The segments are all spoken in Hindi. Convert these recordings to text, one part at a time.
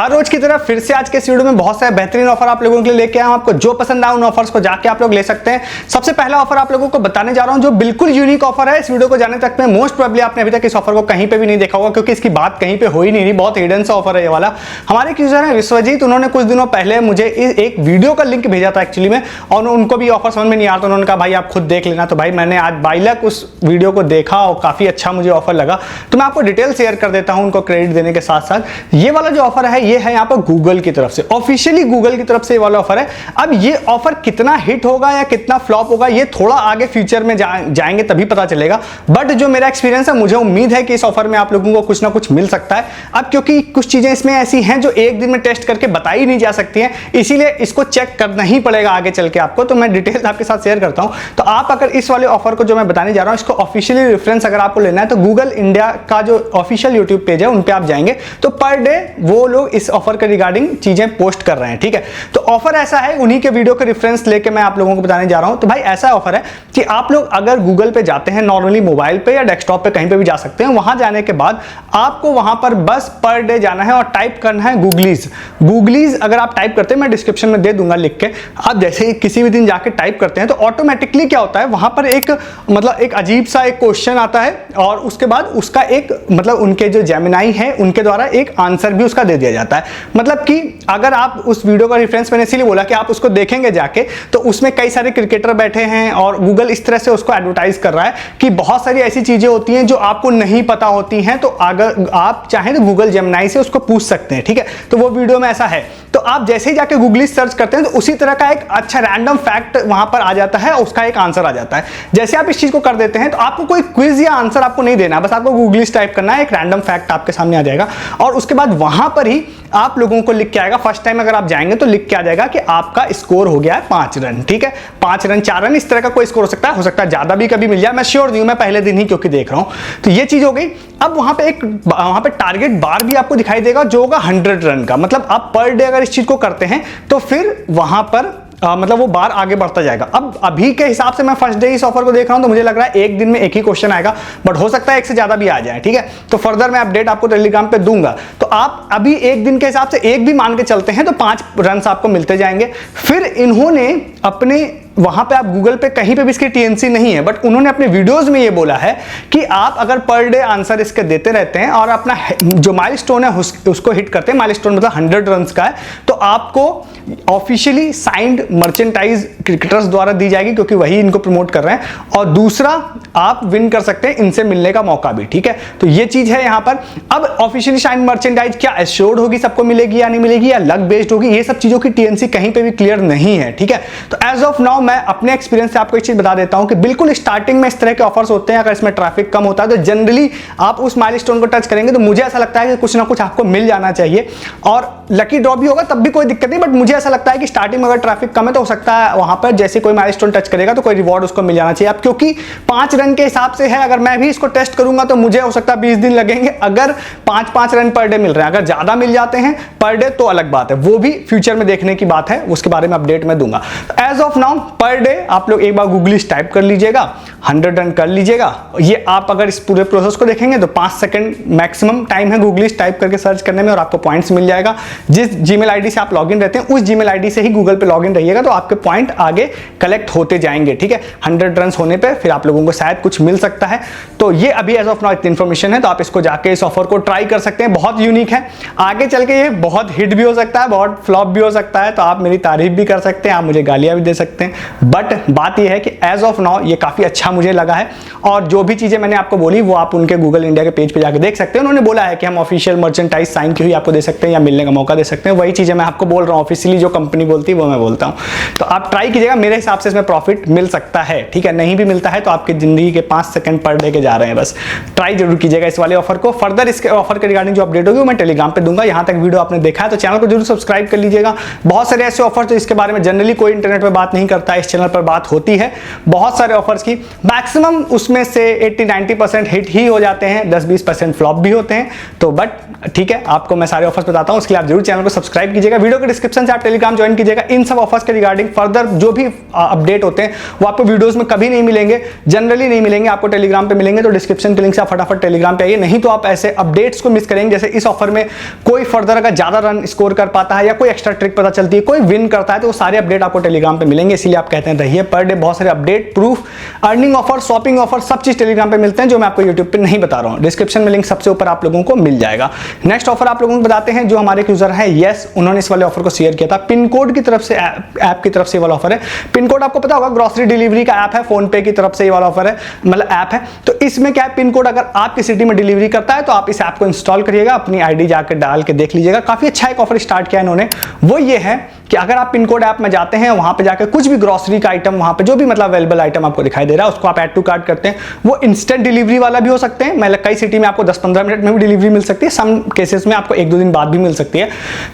हर रोज की तरह फिर से आज के इस वीडियो में बहुत सारे बेहतरीन ऑफर आप लोगों के लिए लेके आया हूं। आपको जो पसंद आए उन ऑफर्स को जाके आप लोग ले सकते हैं। सबसे पहला ऑफर आप लोगों को बताने जा रहा हूं जो बिल्कुल यूनिक ऑफर है। इस वीडियो को जाने तक में मोस्ट प्रोबेबली आपने अभी तक इस ऑफर को कहीं पे भी नहीं देखा होगा, क्योंकि इसकी बात कहीं पे हो ही नहीं रही। बहुत हिडन सा ऑफर है ये वाला। हमारे एक यूजर है विश्वजीत, उन्होंने कुछ दिनों पहले मुझे एक वीडियो का लिंक भेजा था एक्चुअली में, और उनको भी ऑफर समझ में नहीं आ रहा था। उन्होंने कहा भाई आप खुद देख लेना। तो भाई मैंने आज बाइलक उस वीडियो को देखा और काफी अच्छा मुझे ऑफर लगा। तो मैं आपको डिटेल शेयर कर देता हूं उनको क्रेडिट देने के साथ साथ। ये वाला जो ऑफर है ये है यहाँ पर गूगल की तरफ से, ऑफिशियली गूगल की तरफ से ये वाला ऑफर है। अब ये ऑफर कितना हिट होगा या कितना फ्लॉप होगा ये थोड़ा आगे फ्यूचर में जाएंगे तभी पता चलेगा। बट जो मेरा एक्सपीरियंस है, मुझे उम्मीद है कि इस ऑफर में आप लोगों को कुछ ना कुछ मिल सकता है। अब क्योंकि कुछ चीजें इसमें ऐसी हैं जो एक दिन में टेस्ट करके बताई नहीं जा सकती हैं, इसीलिए इसको चेक करना ही पड़ेगा आगे चल के आपको। तो मैं डिटेल्स आपके साथ शेयर करता हूं। तो आप अगर इस वाले ऑफर को जो मैं बताने जा रहा हूं, इसको ऑफिशियली रेफरेंस अगर आपको लेना है तो गूगल इंडिया का जो ऑफिशियल यूट्यूब पेज है उन पे आप जाएंगे तो पर डे वो लोग इस ऑफर के रिगार्डिंग चीजें पोस्ट कर रहे हैं। ठीक है, तो ऑफर ऐसा है, उन्हीं के वीडियो के रेफरेंस लेके मैं आप लोगों को बताने जा रहा हूं। तो भाई ऐसा ऑफर है कि आप लोग अगर गूगल पे जाते हैं, नॉर्मली मोबाइल पे या डेस्कटॉप पे कहीं पे भी जा सकते हैं, वहां जाने के बाद आपको वहां पर बस पर डे जाना है और टाइप करना है गूगलीज। गूगलीज अगर आप टाइप करते हैं, मैं डिस्क्रिप्शन में दे दूंगा लिख के, आप जैसे ही किसी भी दिन जाके टाइप करते हैं तो ऑटोमेटिकली क्या होता है, वहां पर एक मतलब एक अजीब सा एक क्वेश्चन आता है और उसके बाद उसका एक मतलब उनके जो जेमिनाई है उनके द्वारा एक आंसर भी उसका दे दिया जाता है। मतलब कि अगर आप उस वीडियो का रेफरेंस मैंने इसीलिए बोला कि आप उसको देखेंगे जाके, तो उसमें कई सारे क्रिकेटर बैठे हैं और गूगल इस तरह से उसको एडवर्टाइज कर रहा है कि बहुत सारी ऐसी चीजें होती हैं जो आपको नहीं पता होती हैं, तो अगर आप चाहें तो गूगल जेमिनाई से उसको पूछ सकते हैं। ठीक है, तो वो वीडियो में ऐसा है। तो आप जैसे ही जाके गूगली सर्च करते हैं तो उसी तरह का एक अच्छा रैंडम फैक्ट वहां पर आ जाता है, उसका एक आंसर आ जाता है। जैसे आप इस चीज को कर देते हैं तो आपको कोई क्विज या आंसर आपको नहीं देना, बस आपको गूगली टाइप करना है, एक रैंडम फैक्ट आपके सामने आ जाएगा और उसके बाद वहां पर ही आप लोगों को लिख के आएगा। फर्स्ट टाइम अगर आप जाएंगे तो लिख के आ जाएगा कि आपका स्कोर हो गया है 5 रन। ठीक है, 5 रन 4 रन इस तरह का कोई स्कोर हो सकता है ज्यादा भी कभी मिल जाए, मैं श्योर नहीं हूं, मैं पहले दिन ही क्योंकि देख रहा हूं। तो ये चीज हो गई। अब वहां पे टारगेट बार भी आपको दिखाई देगा जो होगा 100 रन का। मतलब आप पर डे अगर इस चीज को करते हैं तो फिर वहां पर मतलब वो बार आगे बढ़ता जाएगा। अब अभी के हिसाब से मैं फर्स्ट डे इस ऑफर को देख रहा हूं तो मुझे लग रहा है एक दिन में एक ही क्वेश्चन आएगा, बट हो सकता है एक से ज्यादा भी आ जाए। ठीक है, तो फर्दर मैं अपडेट आपको टेलीग्राम पे दूंगा। तो आप अभी एक दिन के हिसाब से एक भी मान के चलते हैं तो 5 रन आपको मिलते जाएंगे। फिर इन्होंने अपने वहां पे आप गूगल पे कहीं पे भी इसकी टीएनसी नहीं है, बट उन्होंने अपने वीडियोस में ये बोला है कि आप अगर पर डे आंसर इसके देते रहते हैं और अपना जो माइलस्टोन है उसको हिट करते हैं, माइलस्टोन मतलब 100 रन का है, तो आपको ऑफिशियली साइंड मर्चेंटाइज क्रिकेटर्स द्वारा दी जाएगी, क्योंकि वही इनको प्रमोट कर रहे हैं। और दूसरा आप विन कर सकते हैं इनसे मिलने का मौका भी। ठीक है, तो ये चीज है यहां पर। अब ऑफिशियली साइंड मर्चेंटाइज क्या एश्योर्ड होगी, सबको मिलेगी या नहीं मिलेगी, या लक बेस्ड होगी, ये सब चीजों की टीएनसी कहीं पे भी क्लियर नहीं है। ठीक है, तो एज ऑफ नाउ मैं अपने एक्सपीरियंस से आपको एक चीज बता देता हूं कि बिल्कुल स्टार्टिंग में इस तरह के ऑफर्स होते हैं। अगर इसमें ट्रैफिक कम होता है तो जनरली आप उस माइलस्टोन को टच करेंगे तो मुझे ऐसा लगता है कि कुछ ना कुछ आपको मिल जाना चाहिए, और लकी ड्रॉ भी होगा तब भी कोई दिक्कत नहीं। बट मुझे ऐसा लगता है कि स्टार्टिंग में अगर ट्रैफिक कम है तो हो सकता है वहां पर जैसे कोई माइलस्टोन टच करेगा तो कोई रिवॉर्ड उसको मिल जाना चाहिए। अब क्योंकि 5 रन के हिसाब से है, अगर मैं भी इसको टेस्ट करूंगा तो मुझे हो सकता है 20 दिन लगेंगे अगर 5-5 रन पर डे मिल रहे हैं। अगर ज्यादा मिल जाते हैं पर डे तो अलग बात है, वो भी फ्यूचर में देखने की बात है, उसके बारे में अपडेट मैं दूंगा। As of now per day आप लोग एक बार गूगलिश टाइप कर लीजिएगा, 100 रन कर लीजिएगा। ये आप अगर इस पूरे प्रोसेस को देखेंगे तो 5 सेकंड मैक्सिमम टाइम है गूगलिश टाइप करके सर्च करने में, और आपको पॉइंट्स मिल जाएगा। जिस जीमेल आईडी से आप लॉगिन रहते हैं उस जीमेल आईडी से ही गूगल पे लॉगिन रहिएगा तो आपके पॉइंट आगे कलेक्ट होते जाएंगे। ठीक है, 100 रन होने पे फिर आप लोगों को शायद कुछ मिल सकता है। तो ये अभी एज ऑफ नाउ इतनी इंफॉर्मेशन है, तो आप इसको जाके इस ऑफर को ट्राई कर सकते हैं। बहुत यूनिक है, आगे चल के ये बहुत हिट भी हो सकता है, बहुत फ्लॉप भी हो सकता है। तो आप मेरी तारीफ भी कर सकते हैं, आप मुझे गालियां भी दे सकते हैं, बट बात यह है कि एज ऑफ नाउ ये काफी अच्छा मुझे लगा है। और जो भी चीजें मैंने आपको बोली वो आप उनके गूगल इंडिया के पेज पे जाकर देख सकते हैं। उन्होंने बोला है कि हम ऑफिशियल मर्चेंटाइज साइन की हुई आपको दे सकते हैं या मिलने का मौका दे सकते हैं। वही चीजें मैं आपको बोल रहा हूं, ऑफिशियली जो कंपनी बोलती है वो मैं बोलता हूं। तो आप ट्राई कीजिएगा, मेरे हिसाब से इसमें प्रॉफिट मिल सकता है। ठीक है, नहीं भी मिलता है तो आपकी जिंदगी के 5 सेकंड पर डे के जा रहे हैं, बस ट्राई जरूर कीजिएगा इस वाले ऑफर को। फर्दर इसके ऑफर के रिगार्डिंग जो अपडेट होगी वो मैं टेलीग्राम पे दूंगा। यहां तक वीडियो आपने देखा है तो चैनल को जरूर सब्सक्राइब कर लीजिएगा। बहुत सारे ऐसे ऑफर तो इसके बारे में जनरली कोई इंटरनेट पे बात नहीं करता पता है इस चैनल पर बात होती है बहुत सारे ऑफर्स की, मैक्सिमम उसमें से 80-90% हिट ही हो जाते हैं, 10-20% फ्लॉप भी होते हैं। तो बट ठीक है, आपको मैं सारे ऑफर्स बताता हूं, उसके लिए आप जरूर चैनल को सब्सक्राइब कीजिएगा। वीडियो के डिस्क्रिप्शन से आप टेलीग्राम ज्वाइन कीजिएगा। इन सब ऑफर्स के रिगार्डिंग फर्दर जो भी अपडेट होते हैं वो आपको वीडियोस में कभी नहीं मिलेंगे, जनरली नहीं मिलेंगे, आपको टेलीग्राम पे मिलेंगे। तो डिस्क्रिप्शन के लिंक से आप फटाफट टेलीग्राम पे आइए, नहीं तो आप ऐसे अपडेट्स को मिस करेंगे। जैसे इस ऑफर में कोई फर्दर अगर ज्यादा रन स्कोर कर पाता है या कोई एक्स्ट्रा ट्रिक पता चलती है, कोई विन करता है, तो वो सारे अपडेट आपको टेलीग्राम पे मिलेंगे। इसीलिए आप कहते हैं रहिए पर डे बहुत सारे update, proof, earning offer, shopping offer, सब चीज टेलीग्राम पे मिलते हैं जो मैं आपको यूट्यूब पे नहीं बता रहा हूं। डिस्क्रिप्शन में लिंक सबसे ऊपर आप लोगों को मिल जाएगा। नेक्स्ट ऑफर आप लोगों को बताते हैं, जो हमारे यूजर है यस, उन्होंने इस वाले ऑफर को शेयर किया था। पिन कोड की तरफ से ऐप की तरफ से वाला ऑफर है। पिन कोड आपको पता होगा, ग्रोसरी डिलीवरी का ऐप है, फोन पे की तरफ से ये वाला ऑफर है, मतलब ऐप है। तो इसमें क्या है, पिन कोड अगर आपकी सिटी में डिलीवरी करता है तो आप इस ऐप को इंस्टॉल करिएगा, अपनी आईडी जाकर डाल के देख लीजिएगा। काफी अच्छा एक ऑफर स्टार्ट किया इन्होंने, वो ये है कि अगर आप पिन कोड ऐप में जाते हैं, वहां पे जाकर कुछ भी ग्रोसरी का आइटम, वहां पे जो भी मतलब अवेलेबल आइटम आपको दिखाई दे रहा है, उसको आप ऐड टू कार्ट करते हैं। वो इंस्टेंट डिलीवरी वाला भी हो सकते हैं, मतलब कई सिटी में आपको 10-15 मिनट में भी डिलीवरी मिल सकती है, सम केसेस में आपको 1-2 दिन बाद भी मिल सकती है।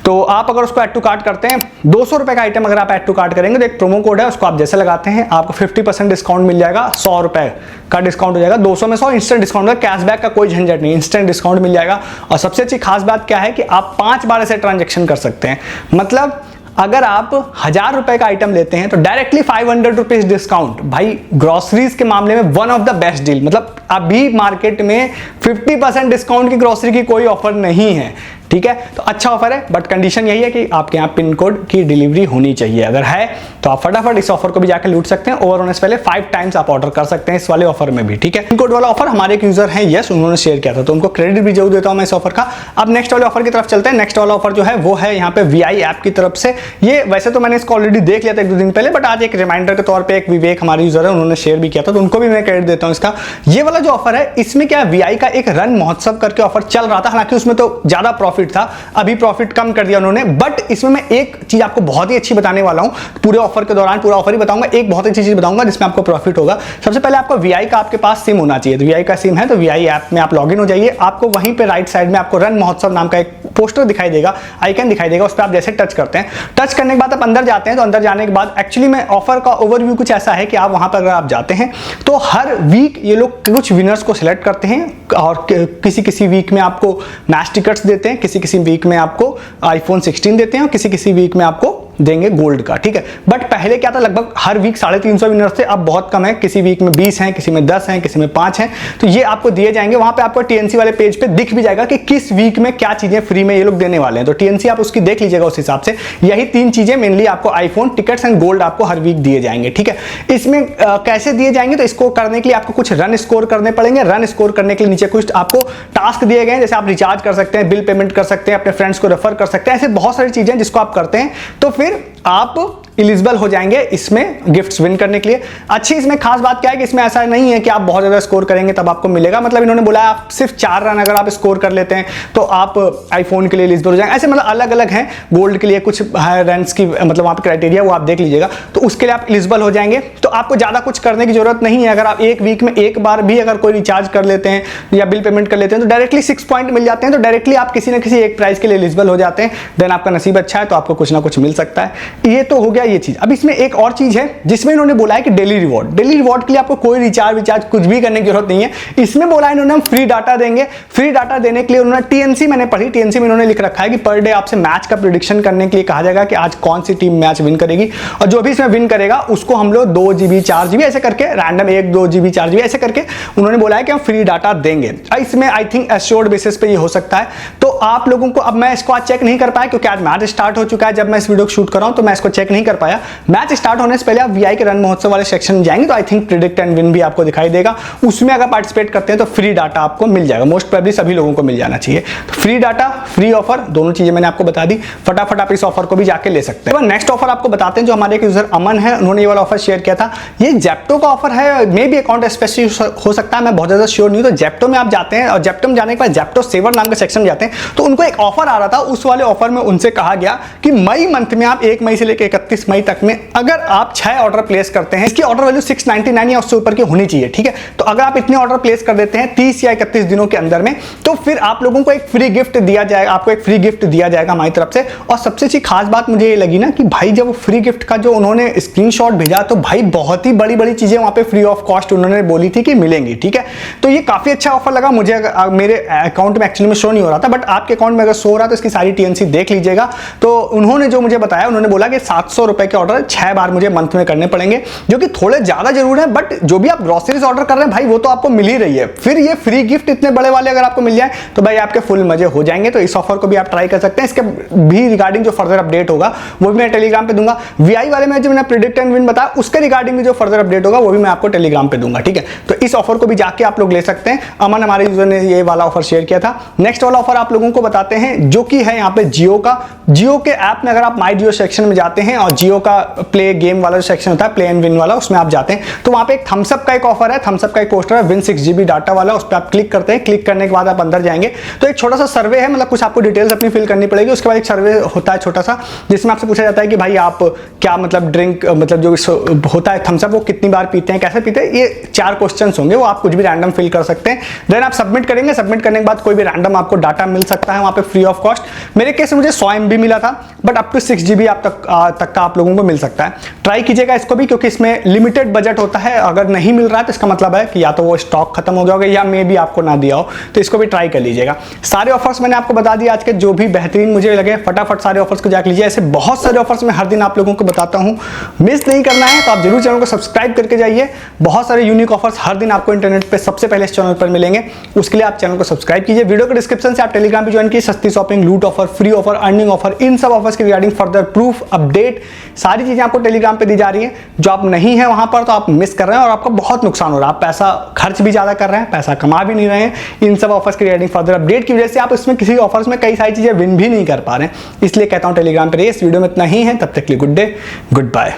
तो आप अगर उसको ऐड टू कार्ट करते हैं, 200 रुपए का आइटम अगर आप ऐड टू कार्ट करेंगे तो एक प्रोमो कोड है, उसको आप जैसे लगाते हैं आपको 50% डिस्काउंट मिल जाएगा, 100 रुपए का डिस्काउंट हो जाएगा, 200 में 100 इंस्टेंट डिस्काउंट होगा, कैशबैक का कोई झंझट नहीं, इंस्टेंट डिस्काउंट मिल जाएगा। और सबसे अच्छी खास बात क्या है कि आप 5 बार ऐसे ट्रांजेक्शन कर सकते हैं। मतलब अगर आप 1000 रुपए का आइटम लेते हैं तो डायरेक्टली 500 रुपीज डिस्काउंट। भाई ग्रोसरीज के मामले में one of the best deal, मतलब अभी मार्केट में 50% डिस्काउंट की ग्रोसरी की कोई ऑफर नहीं है, ठीक है। तो अच्छा ऑफर है, बट कंडीशन यही है कि आपके यहाँ पिन कोड की डिलीवरी होनी चाहिए। अगर है तो आप फटाफट इस ऑफर को भी जाकर लूट सकते हैं। ओवर होने से पहले 5 टाइम्स आप ऑर्डर कर सकते हैं इस वाले ऑफर में भी, ठीक है। पिन कोड वाला ऑफर हमारे एक यूजर है यस, उन्होंने शेयर किया था, तो उनको क्रेडिट भी जरूर देता हूं मैं इस ऑफर का। अब नेक्स्ट वाले ऑफर की तरफ चलते हैं। नेक्स्ट वाला ऑफर जो है वो है यहाँ पे VI ऐप की तरफ से। ये वैसे तो मैंने इसको ऑलरेडी देख लिया था 1-2 दिन पहले, बट आज एक रिमाइंडर के तौर पर एक विवेक हमारे यूजर है, उन्होंने शेयर भी किया था, तो उनको भी मैं क्रेडिट देता हूँ इसका। ये वाला जो ऑफर है, इसमें क्या VI का एक रन महोत्सव करके ऑफर चल रहा था, हालांकि उसमें तो ज्यादा प्रॉफिट था, अभी प्रॉफिट कम कर दिया उन्होंने। बट इसमें मैं एक चीज आपको बहुत ही अच्छी बताने वाला हूं, पूरे ऑफर के दौरान पूरा ऑफर ही बताऊंगा, एक बहुत अच्छी चीज बताऊंगा जिसमें आपको प्रॉफिट होगा। सबसे पहले आपको VI का आपके पास सिम होना चाहिए। तो VI का सिम है तो VI ऐप में आप लॉगिन हो जाइए। आपको वहीं पे राइट साइड में आपको रन महोत्सव नाम का एक पोस्टर दिखाई देगा, आइकन दिखाई देगा, उस पर आप जैसे टच करते हैं, टच करने के बाद आप अंदर जाते हैं। तो अंदर जाने के बाद एक्चुअली में ऑफर का ओवरव्यू कुछ ऐसा है कि आप वहां पर अगर आप जाते हैं तो हर वीक ये लोग कुछ विनर्स को सिलेक्ट करते हैं, और किसी वीक में आपको मैच टिकट्स देते हैं, किसी वीक में आपको iPhone 16 देते हैं, और किसी वीक में आपको देंगे गोल्ड का, ठीक है। बट पहले क्या था, लगभग हर वीक 350 विनर्स थे, अब बहुत कम है, किसी वीक में 20 हैं, किसी में 10 हैं, किसी में 5 हैं। तो ये आपको दिए जाएंगे, वहां पे आपको TNC वाले पेज पे दिख भी जाएगा कि किस वीक में क्या चीजें फ्री में ये लोग देने वाले हैं। तो TNC आप उसकी देख लीजिएगा उस हिसाब से। यही 3 चीजें मेनली आपको iPhone, टिकट्स एंड गोल्ड आपको हर वीक दिए जाएंगे, ठीक है। इसमें कैसे दिए जाएंगे, तो इसको करने के लिए आपको कुछ रन स्कोर करने पड़ेंगे। रन स्कोर करने के लिए नीचे कुछ आपको टास्क दिए गए हैं, जैसे आप रिचार्ज कर सकते हैं, बिल पेमेंट कर सकते हैं, अपने फ्रेंड्स को रेफर कर सकते हैं, ऐसे बहुत सारी चीजें जिसको आप करते हैं तो फिर आप एलिजिबल हो जाएंगे इसमें गिफ्ट्स विन करने के लिए। अच्छी इसमें खास बात क्या है कि इसमें ऐसा नहीं है कि आप बहुत ज्यादा स्कोर करेंगे तब आपको मिलेगा। मतलब इन्होंने बोला आप सिर्फ 4 रन अगर आप स्कोर कर लेते हैं तो आप आईफोन के लिए एलिजिबल हो जाएंगे। ऐसे मतलब अलग अलग हैं, गोल्ड के लिए कुछ रन्स की मतलब वहां पे क्राइटेरिया वो आप देख लीजिएगा, तो उसके लिए आप एलिजिबल हो जाएंगे। तो आपको ज्यादा कुछ करने की जरूरत नहीं है। अगर आप एक वीक में एक बार भी अगर कोई रिचार्ज कर लेते हैं या बिल पेमेंट कर लेते हैं तो डायरेक्टली 6 पॉइंट मिल जाते हैं। तो डायरेक्टली आप किसी ना किसी एक प्राइस के लिए एलिजिबल हो जाते हैं। देन आपका नसीब अच्छा है तो आपको कुछ ना कुछ मिल सकता है। ये तो हो गया ये चीज। अब इसमें एक और चीज है जिसमें इन्होंने बोला है कि डेली रिवॉर्ड के लिए आपको कोई रिचार्ज कुछ भी करने की जरूरत नहीं है। इसमें बोला है इन्होंने हम फ्री डाटा देंगे। फ्री डाटा देने के लिए उन्होंने TNC मैंने पढ़ी, TNC में इन्होंने लिख रखा है कि पर डे आपसे मैच का प्रेडिक्शन करने के लिए कहा जाएगा कि आज कौन सी टीम मैच विन करेगी, और जो भी इसमें विन करेगा उसको हम लोग 2 GB 4 GB ऐसे करके रैंडम 1-2 GB 4 GB ऐसे करके उन्होंने बोला है कि हम फ्री डाटा देंगे। इसमें आई थिंक एश्योर्ड बेसिस पे ये हो सकता है। तो आप लोगों को, अब मैं इसको आज चेक नहीं कर पाया क्योंकि आज मैच स्टार्ट हो चुका है जब मैं इस वीडियो को शूट कर रहा हूं, तो मैं इसको चेक नहीं कर पाया। मैच स्टार्ट होने से पहले आप VI के रन महोत्सव वाले सेक्शन में जाएंगे तो I think predict and win भी आपको दिखाई देगा। उसमें अगर पार्टिसिपेट करते हैं तो फ्री डाटा आपको मिल जाएगा। मोस्ट प्रोबेबली सभी लोगों को मिल जाना चाहिए। तो फ्री डाटा, फ्री ऑफर, दोनों चीजें मैंने आपको बता दी। फटाफट आप इस ऑफर को भी जाके ले सकते हैं। नेक्स्ट ऑफर आपको बताते हैं, जो हमारे एक यूजर अमन है, उन्होंने ये वाला ऑफर शेयर किया था। ये जेप्टो का ऑफर है, मे भी अकाउंट स्पेसिफिक हो सकता है, मैं बहुत ज्यादा श्योर नहीं हूं। तो जेप्टो में आप जाते हैं और जेप्टो में जाने के बाद जेप्टो सेवर नाम के सेक्शन में जाते हैं तो उनको एक ऑफर आ रहा था। उस वाले ऑफर में उनसे कहा गया कि मई मंथ में आप 1 मई से लेकर 31 26 मई तक में अगर आप 6 ऑर्डर प्लेस करते हैं, इसकी ऑर्डर वैल्यू 699 या उससे ऊपर की होनी चाहिए, ठीक है। तो अगर आप इतने ऑर्डर प्लेस कर देते हैं 30 या 31 दिनों के अंदर में, तो फिर आप लोगों को एक फ्री गिफ्ट दिया जाएगा, आपको एक फ्री गिफ्ट दिया जाएगा हमारी तरफ से। और सबसे अच्छी खास बात मुझे ये लगी ना कि भाई जब फ्री गिफ्ट का जो उन्होंने स्क्रीनशॉट भेजा, तो भाई बहुत ही बड़ी बड़ी चीजें वहां पे फ्री ऑफ कॉस्ट उन्होंने बोली थी कि मिलेंगी, ठीक है। तो ये काफी अच्छा ऑफर लगा मुझे। मेरे अकाउंट में एक्चुअली में शो नहीं हो रहा था, बट आपके अकाउंट में अगर शो हो रहा है तो इसकी सारी टीएनसी देख लीजिएगा। तो उन्होंने जो मुझे बताया, उन्होंने बोला कि 700 रुपए के ऑर्डर 6 बार मुझे मंथ में करने पड़ेंगे, जो कि थोड़े ज्यादा जरूर है, बट जो भी आप ग्रोसरीज ऑर्डर कर रहे हैं भाई वो तो आपको मिल ही रही है, फिर ये फ्री गिफ्ट इतने बड़े वाले अगर आपको मिल जाए तो भाई आपके फुल मजे हो जाएंगे। तो इस ऑफर को भी आप ट्राई कर सकते हैं। इसके भी रिगार्डिंग जो फर्दर अपडेट होगा वो भी मैं टेलीग्राम पे दूंगा। वीआई वाले में जो मैंने प्रेडिक्ट एंड विन बताया उसके रिगार्डिंग भी जो फर्दर अपडेट होगा वो भी मैं आपको टेलीग्राम पे दूंगा, ठीक है। तो इस ऑफर को भी जाके आप लोग ले सकते हैं। अमन हमारे यूजर ने ये वाला ऑफर शेयर किया था। नेक्स्ट वाला ऑफर आप लोगों को बताते हैं जो कि है यहाँ पे जियो का। जियो के ऐप में अगर आप माई जियो सेक्शन में जाते हैं और जियो का प्ले गेम वाला जो सेक्शन होता है, प्ले एंड विन वाला, उसमें आप जाते हैं तो वहां पे एक थम्सअप का एक ऑफर है, थम्सअप का एक पोस्टर है, विन 6 GB डाटा वाला। उस पर आप क्लिक करते हैं, क्लिक करने के बाद आप अंदर जाएंगे तो एक छोटा सा सर्वे है, मतलब कुछ आपको डिटेल्स अपनी फिल करनी पड़ेगी। उसके बाद एक सर्वे होता है छोटा सा, जिसमें आपसे पूछा जाता है कि भाई आप क्या मतलब ड्रिंक, मतलब जो होता है थम्सअप, वो कितनी बार पीते हैं, कैसे पीते हैं, ये 4 क्वेश्चन होंगे, वो आप कुछ भी रैंडम फिल कर सकते हैं। देन आप सबमिट करेंगे, सबमिट करने के बाद कोई भी रैंडम आपको डाटा मिल सकता है वहां पे फ्री ऑफ कॉस्ट। मेरे केस में मुझे 100 MB मिला था, बट अप टू 6 GB आप तक का आप लोगों को मिल सकता है। ट्राई कीजिएगा इसको भी, क्योंकि इसमें लिमिटेड बजट होता है। अगर नहीं मिल रहा है तो इसका मतलब है कि या तो वो स्टॉक खत्म हो गया होगा या मे भी आपको ना दिया हो, तो इसको भी ट्राई कर लीजिएगा। सारे ऑफर्स मैंने आपको बता दिए आज के, जो भी बेहतरीन मुझे लगे, फटाफट सारे ऑफर्स को जाकर लीजिए। ऐसे बहुत सारे ऑफर्स मैं हर दिन आप लोगों को बताता हूं, मिस नहीं करना है तो आप जरूर चैनल को सब्सक्राइब करके जाइए। बहुत सारे यूनिक ऑफर्स हर दिन आपको इंटरनेट पे सबसे पहले इस चैनल पर मिलेंगे, उसके लिए आप चैनल को सब्सक्राइब कीजिए। वीडियो के डिस्क्रिप्शन से आप टेलीग्राम पे ज्वाइन कीजिए। सस्ती शॉपिंग, लूट offer, free offer, earning offer, इन सब ऑफर्स के रिगार्डिंग फर्दर प्रूफ, अपडेट, सारी चीजें आपको टेलीग्राम पे दी जा रही है। जो आप नहीं है वहां पर तो आप मिस कर रहे हैं और आपका बहुत नुकसान हो रहा है। आप पैसा खर्च भी ज्यादा कर रहे हैं, पैसा कमा भी नहीं रहे हैं। इन सब ऑफर्स के रिगार्डिंग फर्दर अपडेट की वजह से आप इसमें किसी ऑफर्स में कई सारी चीजें विन भी नहीं कर पा रहे हैं। इसलिए कहता हूं टेलीग्राम पे रहिए। इस वीडियो में इतना ही है, तब तक के लिए गुड डे, गुड बाय।